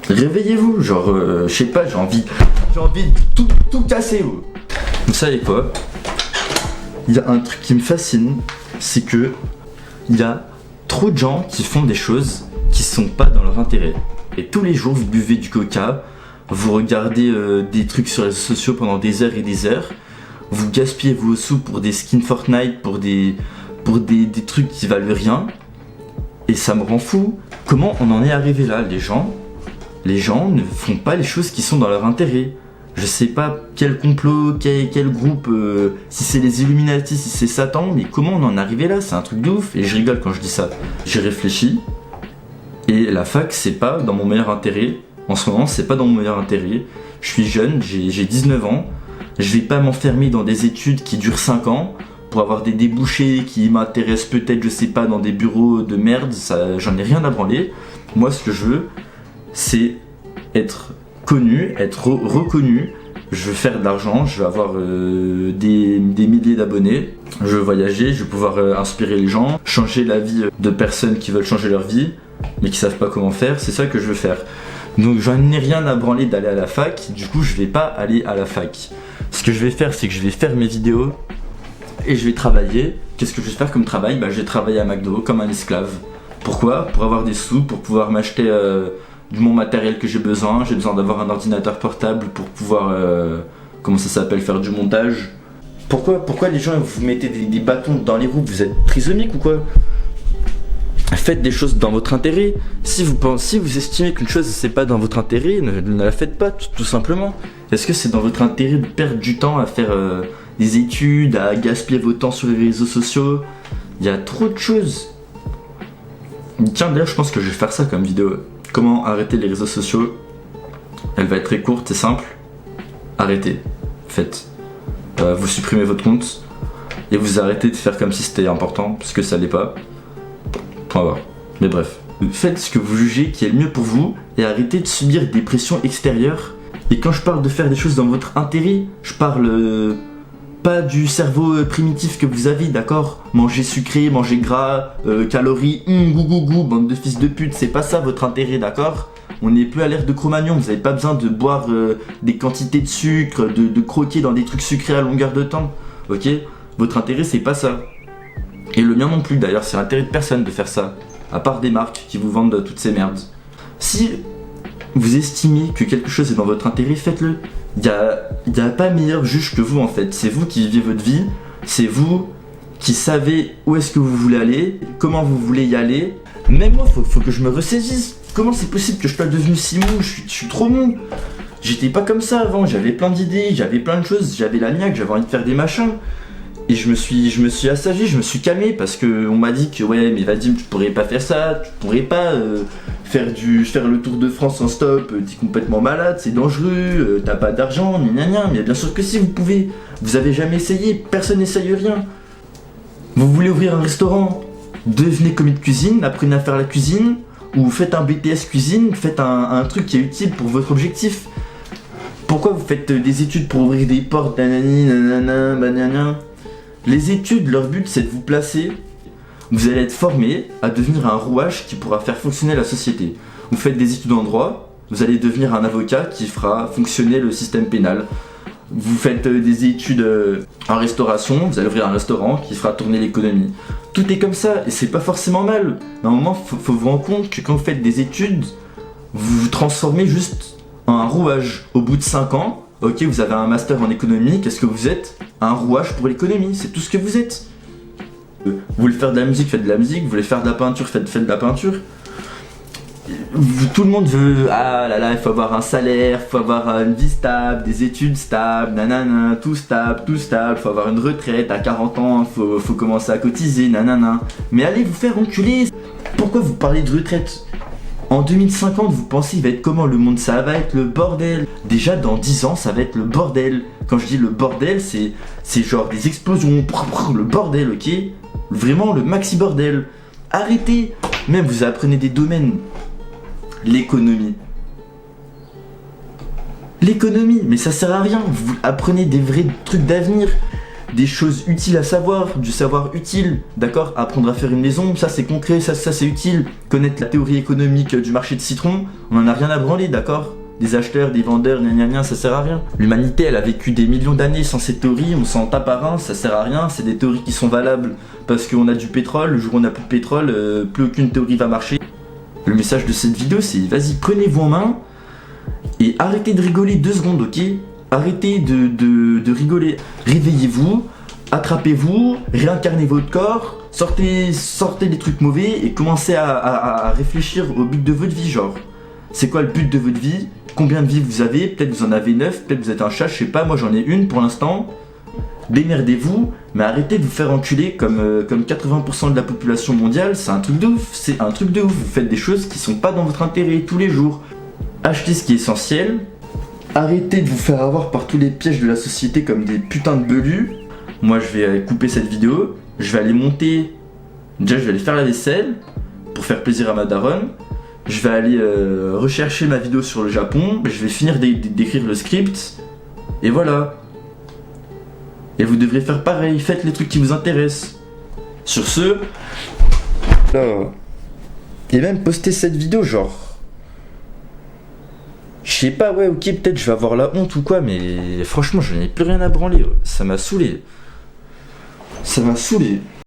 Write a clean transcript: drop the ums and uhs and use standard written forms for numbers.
Réveillez-vous, genre, je sais pas, j'ai envie de tout casser. Vous savez quoi? Il y a un truc qui me fascine, c'est que il y a trop de gens qui font des choses qui sont pas dans leur intérêt. Et tous les jours, vous buvez du coca, vous regardez des trucs sur les réseaux sociaux pendant des heures et des heures, vous gaspillez vos sous pour des skins Fortnite, pour des trucs qui valent rien, et ça me rend fou. Comment on en est arrivé là? Les gens ne font pas les choses qui sont dans leur intérêt. Je sais pas quel complot, quel groupe, si c'est les Illuminati, si c'est Satan, mais comment on en est arrivé là? C'est un truc de ouf, et je rigole quand je dis ça. J'ai réfléchi, et la fac, c'est pas dans mon meilleur intérêt. En ce moment, c'est pas dans mon meilleur intérêt. Je suis jeune, j'ai 19 ans, je vais pas m'enfermer dans des études qui durent 5 ans pour avoir des débouchés qui m'intéressent peut-être, je sais pas, dans des bureaux de merde, ça, j'en ai rien à branler. Moi, ce que je veux, c'est être connu, être reconnu. Je veux faire de l'argent, je veux avoir des milliers d'abonnés, je veux voyager, je veux pouvoir inspirer les gens, changer la vie de personnes qui veulent changer leur vie mais qui savent pas comment faire. C'est ça que je veux faire. Donc j'en ai rien à branler d'aller à la fac, du coup je vais pas aller à la fac. Ce que je vais faire, c'est que je vais faire mes vidéos et je vais travailler. Qu'est-ce que je vais faire comme travail? Je vais travailler à McDo comme un esclave. Pourquoi? Pour avoir des sous, pour pouvoir m'acheter mon matériel que j'ai besoin. J'ai besoin d'avoir un ordinateur portable pour pouvoir, comment ça s'appelle, faire du montage. Pourquoi les gens vous mettez des bâtons dans les roues? Vous êtes trisomique ou quoi? Faites des choses dans votre intérêt. Si vous estimez qu'une chose c'est pas dans votre intérêt, ne la faites pas, tout simplement. Est-ce que c'est dans votre intérêt de perdre du temps à faire des études, à gaspiller votre temps sur les réseaux sociaux? Il y a trop de choses. Tiens, d'ailleurs, je pense que je vais faire ça comme vidéo. Comment arrêter les réseaux sociaux? Elle va être très courte et simple. Arrêtez. Faites. Vous supprimez votre compte et vous arrêtez de faire comme si c'était important, parce que ça l'est pas. Point barre. Mais bref. Faites ce que vous jugez qui est le mieux pour vous et arrêtez de subir des pressions extérieures. Et quand je parle de faire des choses dans votre intérêt, je parle pas du cerveau primitif que vous avez, d'accord? Manger sucré, manger gras, calories, goût, bande de fils de pute, c'est pas ça votre intérêt, d'accord? On n'est plus à l'ère de Cro-Magnon, vous n'avez pas besoin de boire des quantités de sucre, de croquer dans des trucs sucrés à longueur de temps, ok? Votre intérêt, c'est pas ça. Et le mien non plus d'ailleurs, c'est l'intérêt de personne de faire ça, à part des marques qui vous vendent toutes ces merdes. Si vous estimez que quelque chose est dans votre intérêt, faites-le. Il n'y a pas meilleur juge que vous en fait, c'est vous qui vivez votre vie, c'est vous qui savez où est-ce que vous voulez aller, comment vous voulez y aller. Même moi, faut que je me ressaisisse. Comment c'est possible que je sois devenu si mou? Je suis trop mou. J'étais pas comme ça avant, j'avais plein d'idées, j'avais plein de choses, j'avais la niaque, j'avais envie de faire des machins. Et je me suis assagi, je me suis calmé parce qu'on m'a dit que ouais mais Vadim tu pourrais pas faire ça, tu pourrais pas faire le tour de France en stop, t'es complètement malade, c'est dangereux, t'as pas d'argent, gna. Mais bien sûr que si vous pouvez, vous avez jamais essayé, personne n'essaye rien. Vous voulez ouvrir un restaurant, devenez commis de cuisine, apprenez à faire la cuisine, ou faites un BTS cuisine, faites un truc qui est utile pour votre objectif. Pourquoi vous faites des études pour ouvrir des portes, nanana. Les études, leur but c'est de vous placer. Vous allez être formé à devenir un rouage qui pourra faire fonctionner la société. Vous faites des études en droit, vous allez devenir un avocat qui fera fonctionner le système pénal. Vous faites des études en restauration, vous allez ouvrir un restaurant qui fera tourner l'économie. Tout est comme ça et c'est pas forcément mal. Mais à un moment, faut vous rendre compte que quand vous faites des études, vous vous transformez juste en un rouage. Au bout de 5 ans, ok, vous avez un master en économie, qu'est-ce que vous êtes? Un rouage pour l'économie, c'est tout ce que vous êtes. Vous voulez faire de la musique, faites de la musique. Vous voulez faire de la peinture, faites de la peinture. Tout le monde veut, ah là là, il faut avoir un salaire, il faut avoir une vie stable, des études stables, nanana, tout stable, il faut avoir une retraite à 40 ans, faut commencer à cotiser, nanana. Mais allez vous faire enculer. Pourquoi vous parlez de retraite? En 2050, vous pensez il va être comment le monde? Ça va être le bordel. Déjà dans 10 ans, ça va être le bordel. Quand je dis le bordel, c'est genre des explosions, le bordel, ok? Vraiment le maxi bordel. Arrêtez. Même vous apprenez des domaines. L'économie, mais ça sert à rien. Vous apprenez des vrais trucs d'avenir. des choses utiles à savoir, du savoir utile, d'accord? Apprendre à faire une maison, ça c'est concret, ça c'est utile. Connaître la théorie économique du marché de citron, on en a rien à branler, d'accord? Des acheteurs, des vendeurs, gna gna gna, ça sert à rien. L'humanité, elle a vécu des millions d'années sans ces théories, on s'en tape à un, ça sert à rien. C'est des théories qui sont valables parce qu'on a du pétrole, le jour où on n'a plus de pétrole, plus aucune théorie va marcher. Le message de cette vidéo, c'est vas-y, prenez-vous en main et arrêtez de rigoler 2 secondes, ok? Arrêtez de rigoler. Réveillez-vous, attrapez-vous, réincarnez votre corps, sortez des trucs mauvais et commencez à réfléchir au but de votre vie, genre. C'est quoi le but de votre vie? Combien de vies vous avez? Peut-être vous en avez 9, peut-être vous êtes un chat, je sais pas, moi j'en ai une pour l'instant. Démerdez-vous, mais arrêtez de vous faire enculer comme 80% de la population mondiale, c'est un truc de ouf, c'est un truc de ouf. Vous faites des choses qui sont pas dans votre intérêt tous les jours. Achetez ce qui est essentiel, arrêtez de vous faire avoir par tous les pièges de la société comme des putains de belus. Moi je vais couper cette vidéo, je vais aller monter, déjà je vais aller faire la vaisselle pour faire plaisir à ma daronne. Je vais aller rechercher ma vidéo sur le Japon, je vais finir d'écrire le script, et voilà. Et vous devrez faire pareil, faites les trucs qui vous intéressent. Sur ce, là, et même poster cette vidéo, genre. Je sais pas, ouais, ok, peut-être je vais avoir la honte ou quoi, mais franchement, je n'ai plus rien à branler, ça m'a saoulé. Ça m'a saoulé.